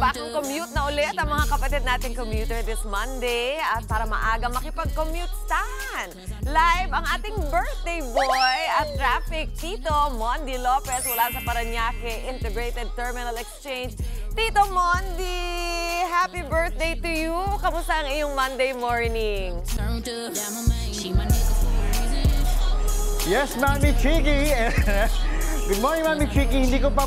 back to commute na ulit ang mga kapatid nating commuter this Monday. At para maaga makipag-commute stan, live ang ating birthday boy at traffic Tito Mondi Lopez mula sa Parañaque Integrated Terminal Exchange. Tito Mondi, happy birthday to you! Kamusta ang iyong Monday morning? Yes, Mami Chiki! Good morning, Mami Chiki. Hindi ko pa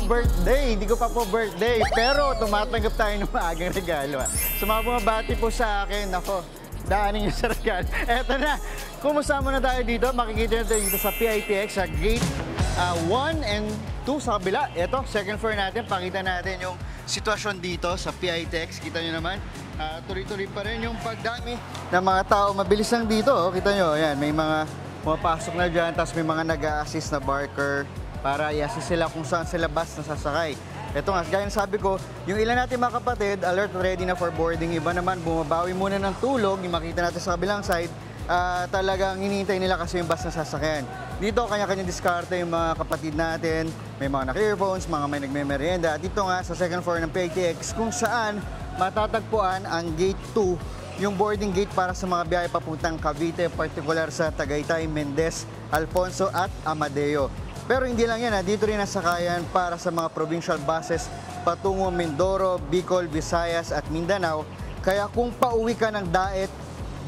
po birthday. Pero tumatanggap tayo ng maagang regalo. So mga bumabati po sa akin, ako, daanin niyo sa regalo. Eto na, kumusta muna tayo dito. Makikita natin dito sa PITX sa gate 1 and 2 sa kabila. Eto, second floor natin. Pakita natin yung sitwasyon dito sa PITX. Kita nyo naman, tuloy-tuloy pa rin yung pagdami ng mga tao. Mabilis lang dito. Oh. Kita nyo, ayan, may mga pumapasok na dyan. Tapos may mga nag-a-assist na barker para i-assist sila kung saan sila bus nasasakay. Ito nga, gaya sabi ko, yung ilan natin mga kapatid, alert, ready na for boarding. Iba naman, bumabawi muna ng tulog. Yung makita natin sa kabilang side, talagang hinihintay nila kasi yung bus nasasakyan. Dito, kanya-kanya diskarte yung mga kapatid natin. May mga naka-earphones, mga may nagme-merienda. At dito nga, sa second floor ng PITX, kung saan matatagpuan ang gate 2, yung boarding gate para sa mga biyahe papuntang Cavite, particular sa Tagaytay, Mendez, Alfonso at Amadeo. Pero hindi lang yan, dito rin nasakayan para sa mga provincial buses patungo Mindoro, Bicol, Visayas at Mindanao. Kaya kung pauwi ka ng Daet,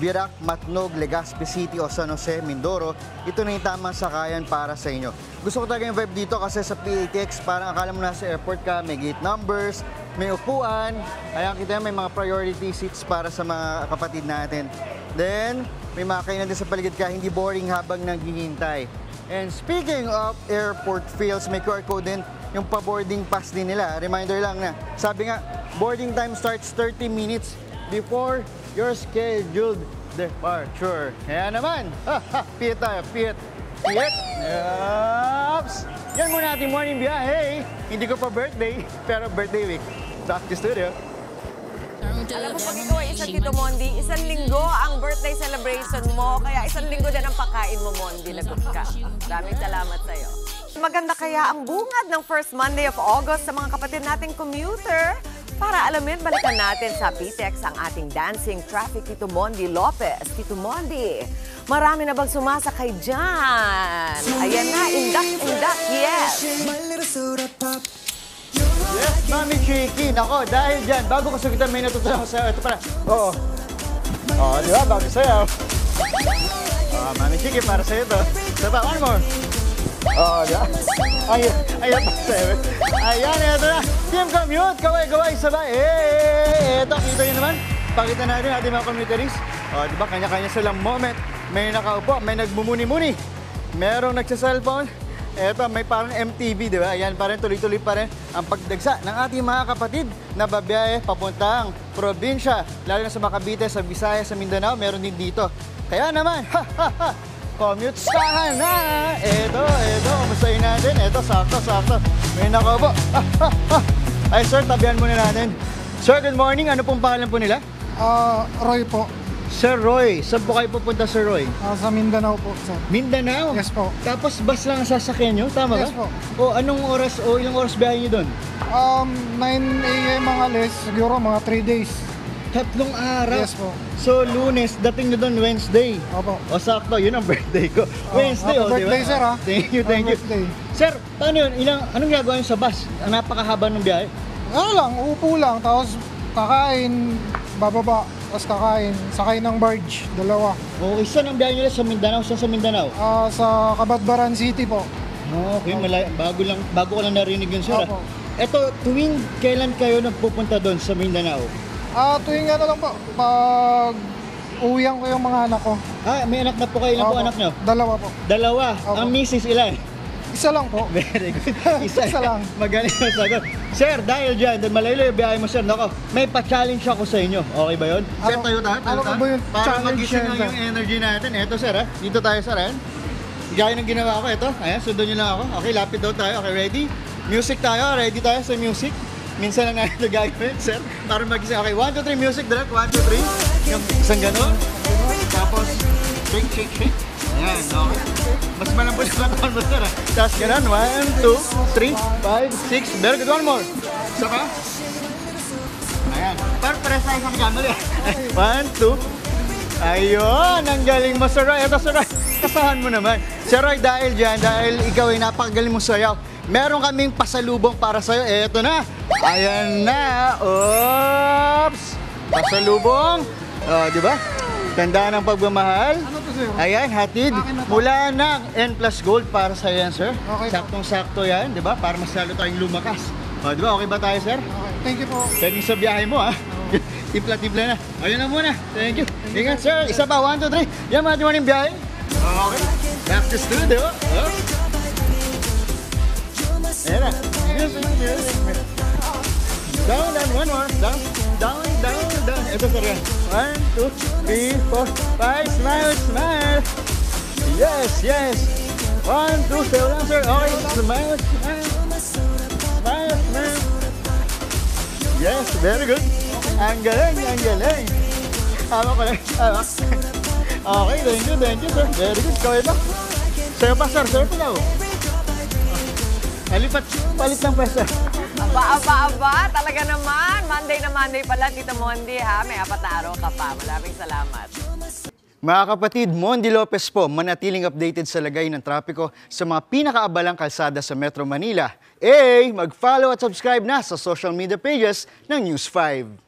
Virac, Matnog, Legazpi City o San Jose, Mindoro, ito na yung tamang sakayan para sa inyo. Gusto ko talaga yung vibe dito kasi sa PITX, parang akala mo nasa airport ka, may gate numbers, may upuan. Ayan, kita may mga priority seats para sa mga kapatid natin. Then, may mga kainan din sa paligid ka, hindi boring habang naghihintay. And speaking of airport fields, may QR code din yung pa-boarding pass din nila. Reminder lang na, sabi nga, boarding time starts 30 minutes before your scheduled departure. Kaya naman, piyet tayo, piyet. Yaps! Yan muna ating morning biyahe. Hindi ko pa birthday, pero birthday week. Back to studio. Alam mo, pag ikaw ay isang Tito Mondi, isang linggo ang birthday celebration mo, kaya isang linggo din ang pagkain mo, Mondi. Lagot ka. Maraming salamat sa'yo. Maganda kaya ang bungad ng first Monday of August sa mga kapatid nating commuter? Para alamin, balikan natin sa PITX ang ating dancing traffic Tito Mondi Lopez. Tito Mondi, marami na bang sumasakay dyan? Ayan na, indak, yes! Yes, Mami Chiki. Nako, dahil dyan, bago ko sagutan, may natutunan ko sa'yo. Ito pala. Oo. Oo, di ba? Bago sa'yo. Mami Chiki, para sa'yo ito. Ito pa, one more. Oo, di ba? Ayan pa sa'yo. Ayan, ito na. Team Commute, kaway-kaway, sabay. Ito, kita nyo naman. Pakita natin ating mga commuters. O, di ba? Kanya-kanya silang moment. May nakaupo, may nagmumuni-muni. Merong nagsa-cellphone. Eto, may parang MTV, di ba? Ayan, parang tuloy-tuloy pa rin ang pagdagsa ng ating mga kapatid na babiyahe papuntang probinsya. Lalo na sa Cavite, sa Visayas, sa Mindanao, meron din dito. Kaya naman, commute stahan na! Eto, kumustahin natin. Eto, sakto. May nakaupo. Ay, sir, tabihan muna natin. Sir, good morning. Ano pong pangalan po nila? Roy po. Sir Roy, saan po kayo pupunta, Sir Roy? Sa Mindanao po, sir. Mindanao? Yes po. Tapos bus lang ang sasakyan nyo, tama ba? Yes po. O anong oras o ilang oras biyahe nyo doon? 9 AM ang alis, siguro mga 3 days. 3 araw? Yes po. So, Lunes, dating nyo doon Wednesday? Opo. O sakto, yun ang birthday ko. Wednesday, happy birthday, diba? sir, ha? Thank you. Birthday. Sir, paano yun? Anong ginagawa nyo sa bus? Ang napakahaba ng biyahe? Ano lang, upo lang, tapos kakain, bababa, tapos kakain, sakay ng barge, 2. Okay, saan ang biyahe nyo sa Mindanao? Saan sa Mindanao? Sa Cabatbaran City po. Okay, bago ko lang narinig yun, sir. Opo. Eto, tuwing kailan kayo nagpupunta doon sa Mindanao? Tuwing ano lang po, pag uwihan ko yung mga anak ko. May anak na po kayo. Ilan po anak nyo? 2 po. 2. Opo. Ang misis ilan? Isa lang po. Very good. Isa lang. Magaling na sagot. Sir, dahil dyan, malayo yung biyahe mo, sir. Nako, may pa-challenge ako sa inyo. Okay ba yun? Sir, tayo tayo. Ano ba yung para challenge magising yan, lang yung energy natin. Eto, sir, ha? Dito tayo, sir, ha? Gaya ng ginawa ko, ito. Ayan, sundan nyo lang ako. Okay, lapit daw tayo. Okay, ready? Music tayo. Ready tayo sa music. Minsan lang natin ito gagawin, sir. Para magising. Okay, 1, 2, 3, music, direct. 1, 2, 3. Yung isang ganun. Tapos, shake. Ayan, okay. Mas malambot yung katawan mo, sir. Tapos ganun, 1, 2, 3, 5, 6. Very good, one more. Saka. Para tayo sa kamali. 1, 2. Ayun, ang galing mo, Sir Roy. Ito, Sir Roy, kasahan mo naman. Sir Roy, dahil ikaw ay napakagaling mo sayaw, meron kaming pasalubong para sa'yo. Eto na. Ayan na. Oops. Pasalubong. Di ba? Tandaan ng pagmamahal. Ano to, sir? Ayan, hatid. Akin na to. Mula ng N Plus Gold para sa yan, sir. Okay po. Saktong-sakto yan, di ba? Para mas lalo tayong lumakas. Di ba? Okay ba tayo, sir? Okay, thank you po. Pwedeng sa biyahe mo, ha? Timpla-timpla na. Ayun na muna. Thank you. Ingat, sir. Isa pa. 1, 2, 3. Yan, mga yung biyahe. Okay. Back to studio. Oh. Ayan na. Down, down. One more. Down, down, down, down. Ito, sir. 1, 2, 3, 4, 5. Smile, smile. Yes, yes. 1, 2. Sayo lang, sir. Okay. Smile, smile. Smile, smile. Yes, very good. Ang galing, ang galing. Hawak ko lang, hawak. Okay, thank you, sir. Very good, kawin ba? Sa'yo pa, sir. Sa'yo pa daw. Palit ng pwesto. Aba. Talaga naman. Monday na Monday pala, Tito Mondi, ha? May 4 na araw ka pa. Maraming salamat. Mga kapatid, Mondi Lopez po, manatiling updated sa lagay ng trapiko sa mga pinakaabalang kalsada sa Metro Manila. Mag-follow at subscribe na sa social media pages ng News 5.